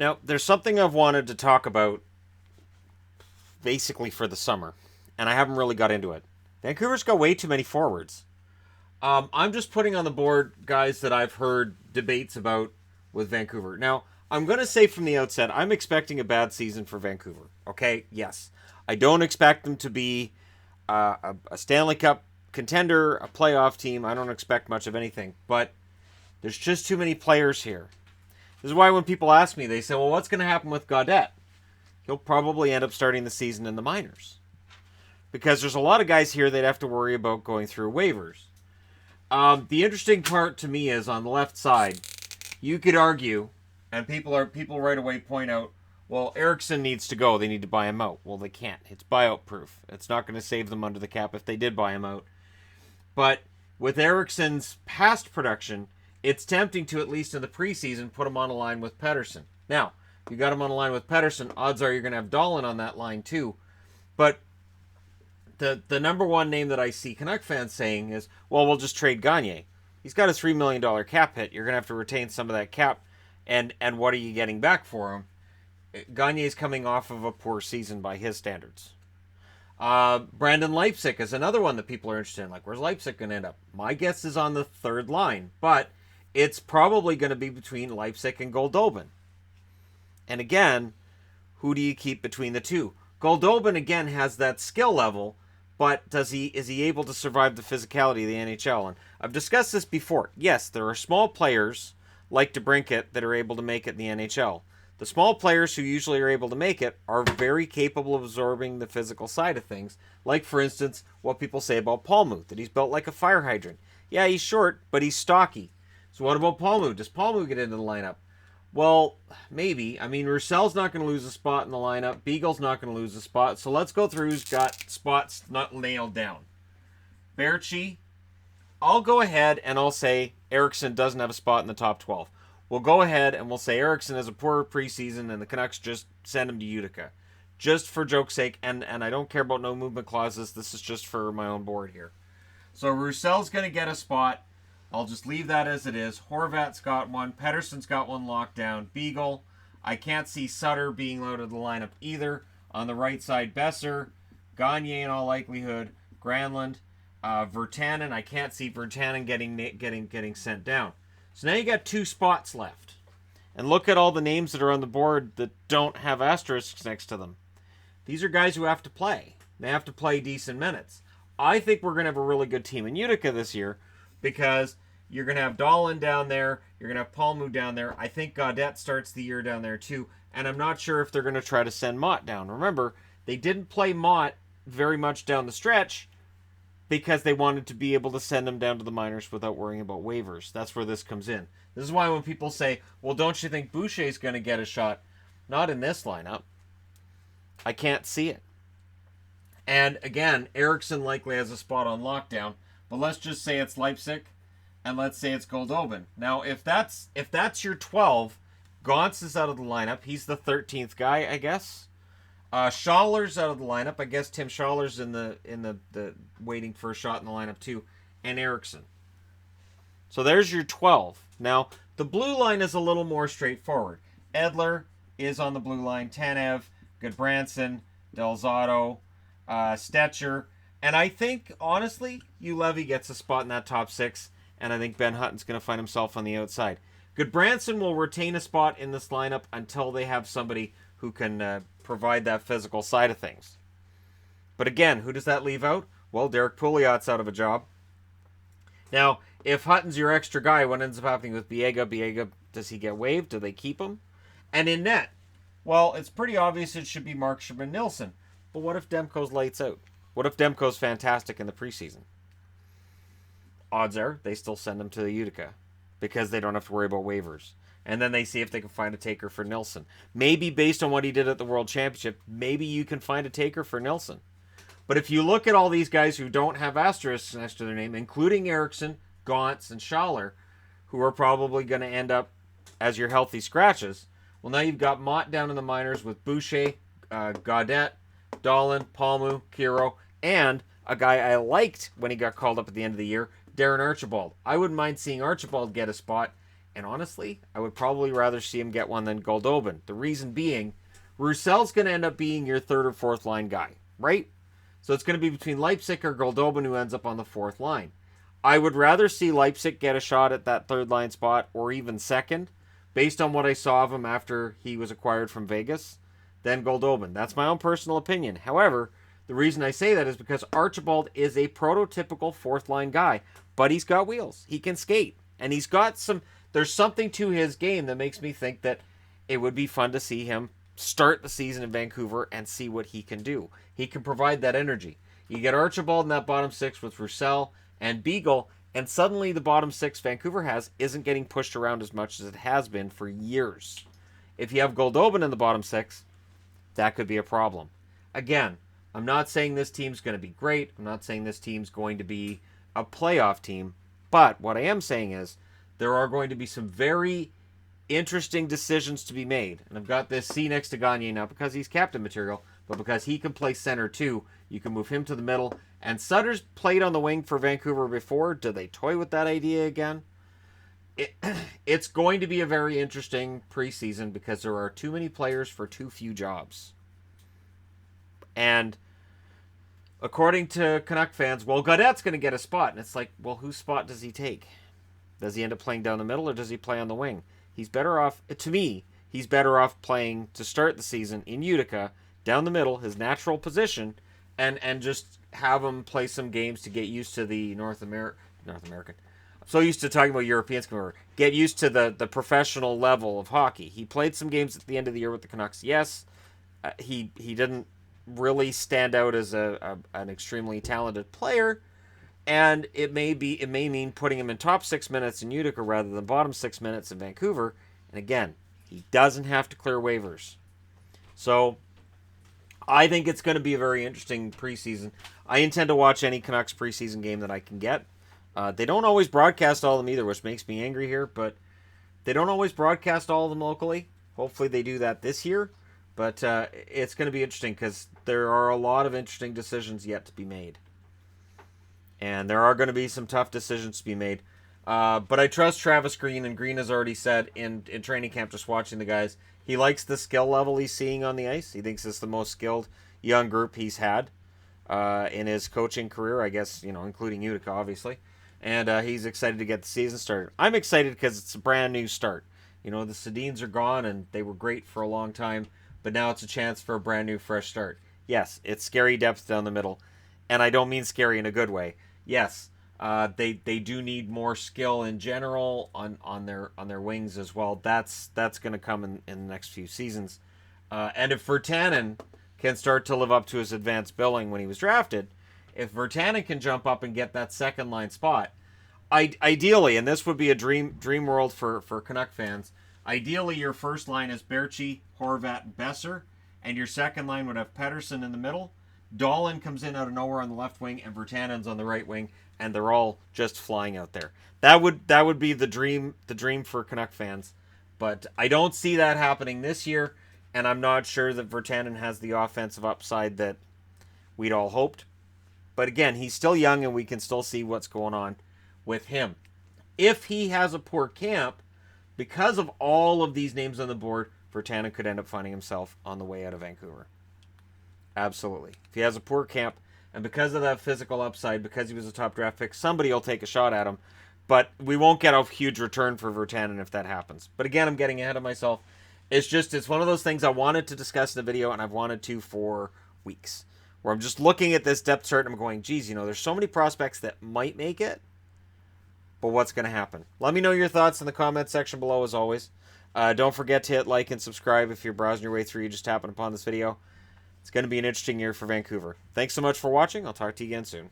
Now, there's something I've wanted to talk about basically for the summer, and I haven't really got into it. Vancouver's got way too many forwards. I'm just putting on the board guys that I've heard debates about with Vancouver. Now, I'm going to say from the outset, I'm expecting a bad season for Vancouver. Okay, yes. I don't expect them to be a Stanley Cup contender, a playoff team. I don't expect much of anything, but there's just too many players here. This is why when people ask me, they say, well, what's going to happen with Gaudette? He'll probably end up starting the season in the minors. Because there's a lot of guys here they'd have to worry about going through waivers. The interesting part to me is on the left side, you could argue, and people right away point out, well, Eriksson needs to go. They need to buy him out. Well, they can't. It's buyout proof. It's not going to save them under the cap if they did buy him out. But with Eriksson's past production, it's tempting to, at least in the preseason, put him on a line with Pettersson. Now, if you got him on a line with Pettersson, odds are you're going to have Dahlin on that line too. But the number one name that I see Canuck fans saying is, well, we'll just trade Gagne. He's got a $3 million cap hit. You're going to have to retain some of that cap. And what are you getting back for him? Gagne's coming off of a poor season by his standards. Brandon Leipzig is another one that people are interested in. Like, where's Leipzig going to end up? My guess is on the third line. But it's probably going to be between Leipzig and Goldobin. And again, who do you keep between the two? Goldobin, again, has that skill level, but is he able to survive the physicality of the NHL? And I've discussed this before. Yes, there are small players like DeBrincat that are able to make it in the NHL. The small players who usually are able to make it are very capable of absorbing the physical side of things. Like, for instance, what people say about Palmu, that he's built like a fire hydrant. Yeah, he's short, but he's stocky. So what about Palmu? Does Palmu get into the lineup? Well, maybe. I mean, Roussel's not going to lose a spot in the lineup. Beagle's not going to lose a spot. So let's go through who's got spots not nailed down. Berchi, I'll go ahead and I'll say Eriksson doesn't have a spot in the top 12. We'll go ahead and we'll say Eriksson has a poor preseason and the Canucks just send him to Utica. Just for joke's sake, and I don't care about no movement clauses. This is just for my own board here. So Roussel's going to get a spot. I'll just leave that as it is. Horvat's got one. Pettersson's got one locked down. Beagle. I can't see Sutter being loaded to the lineup either. On the right side, Besser. Gagne in all likelihood. Granlund. Virtanen. I can't see Virtanen getting sent down. So now you got 2 spots left. And look at all the names that are on the board that don't have asterisks next to them. These are guys who have to play. They have to play decent minutes. I think we're going to have a really good team in Utica this year, because you're going to have Dahlin down there. You're going to have Palmu down there. I think Gaudette starts the year down there too. And I'm not sure if they're going to try to send Mott down. Remember, they didn't play Mott very much down the stretch because they wanted to be able to send him down to the minors without worrying about waivers. That's where this comes in. This is why when people say, well, don't you think Boucher's going to get a shot? Not in this lineup. I can't see it. And again, Eriksson likely has a spot on lockdown. But let's just say it's Leipzig, and let's say it's Goldobin. Now, if that's your 12, Gauntz is out of the lineup. He's the 13th guy, I guess. Schaller's out of the lineup. I guess Tim Schaller's in the waiting for a shot in the lineup too, and Eriksson. So there's your 12. Now, the blue line is a little more straightforward. Edler is on the blue line. Tanev, Goodbranson, Delzato, Stetcher. And I think, honestly, Ulevy gets a spot in that top 6, and I think Ben Hutton's going to find himself on the outside. Goodbranson will retain a spot in this lineup until they have somebody who can provide that physical side of things. But again, who does that leave out? Well, Derek Pouliot's out of a job. Now, if Hutton's your extra guy, what ends up happening with Biega? Biega, does he get waived? Do they keep him? And in net, well, it's pretty obvious it should be Markstrom and Nilsson. But what if Demko's lights out? What if Demko's fantastic in the preseason? Odds are they still send him to the Utica because they don't have to worry about waivers. And then they see if they can find a taker for Nilsson. Maybe based on what he did at the World Championship, maybe you can find a taker for Nilsson. But if you look at all these guys who don't have asterisks next to their name, including Eriksson, Gauntz, and Schaller, who are probably going to end up as your healthy scratches, well, now you've got Mott down in the minors with Boucher, Gaudette, Dahlin, Palmu, Kiro, and a guy I liked when he got called up at the end of the year, Darren Archibald. I wouldn't mind seeing Archibald get a spot. And honestly, I would probably rather see him get one than Goldobin. The reason being, Roussell's going to end up being your third or fourth line guy, right? So it's going to be between Leipzig or Goldobin, who ends up on the fourth line. I would rather see Leipzig get a shot at that third line spot, or even second, based on what I saw of him after he was acquired from Vegas, than Goldobin. That's my own personal opinion. However, the reason I say that is because Archibald is a prototypical fourth line guy, but he's got wheels. He can skate, and he's got some. There's something to his game that makes me think that it would be fun to see him start the season in Vancouver and see what he can do. He can provide that energy. You get Archibald in that bottom six with Roussel and Beagle, and suddenly the bottom six Vancouver has isn't getting pushed around as much as it has been for years. If you have Goldobin in the bottom six, that could be a problem. Again, I'm not saying this team's going to be great. I'm not saying this team's going to be a playoff team. But what I am saying is there are going to be some very interesting decisions to be made. And I've got this C next to Gagne, not because he's captain material, but because he can play center too. You can move him to the middle. And Sutter's played on the wing for Vancouver before. Do they toy with that idea again? It's going to be a very interesting preseason because there are too many players for too few jobs. And according to Canuck fans, well, Gaudette's going to get a spot. And it's like, well, whose spot does he take? Does he end up playing down the middle or does he play on the wing? He's better off, to me, he's better off playing to start the season in Utica, down the middle, his natural position, and just have him play some games to get used to the North American. I'm so used to talking about Europeans. Get used to the professional level of hockey. He played some games at the end of the year with the Canucks. Yes, he didn't really stand out as an extremely talented player, and it may mean putting him in top 6 minutes in Utica rather than bottom 6 minutes in Vancouver. And again, he doesn't have to clear waivers. So I think it's going to be a very interesting preseason. I intend to watch any Canucks preseason game that I can get. They don't always broadcast all of them either, which makes me angry here, but they don't always broadcast all of them locally. Hopefully they do that this year. But it's going to be interesting because there are a lot of interesting decisions yet to be made. And there are going to be some tough decisions to be made. But I trust Travis Green, and Green has already said in training camp, just watching the guys, he likes the skill level he's seeing on the ice. He thinks it's the most skilled young group he's had in his coaching career, I guess, including Utica, obviously. And he's excited to get the season started. I'm excited because it's a brand new start. The Sedins are gone, and they were great for a long time. But now it's a chance for a brand new, fresh start. Yes, it's scary depth down the middle. And I don't mean scary in a good way. Yes, they do need more skill in general on their wings as well. That's going to come in the next few seasons. And if Virtanen can start to live up to his advanced billing when he was drafted, if Virtanen can jump up and get that second line spot, ideally, and this would be a dream world for Canuck fans, ideally your first line is Berchi, Horvat, and Besser, and your second line would have Pettersson in the middle. Dolan comes in out of nowhere on the left wing, and Virtanen's on the right wing, and they're all just flying out there. That would be the dream for Canuck fans. But I don't see that happening this year, and I'm not sure that Virtanen has the offensive upside that we'd all hoped. But again, he's still young, and we can still see what's going on with him. If he has a poor camp, because of all of these names on the board, Virtanen could end up finding himself on the way out of Vancouver. Absolutely. If he has a poor camp, and because of that physical upside, because he was a top draft pick, somebody will take a shot at him. But we won't get a huge return for Virtanen if that happens. But again, I'm getting ahead of myself. It's one of those things I wanted to discuss in the video, and I've wanted to for weeks. Where I'm just looking at this depth chart and I'm going, geez, there's so many prospects that might make it. But what's going to happen? Let me know your thoughts in the comment section below, as always. Don't forget to hit like and subscribe if you're browsing your way through. You just happened upon this video. It's going to be an interesting year for Vancouver. Thanks so much for watching. I'll talk to you again soon.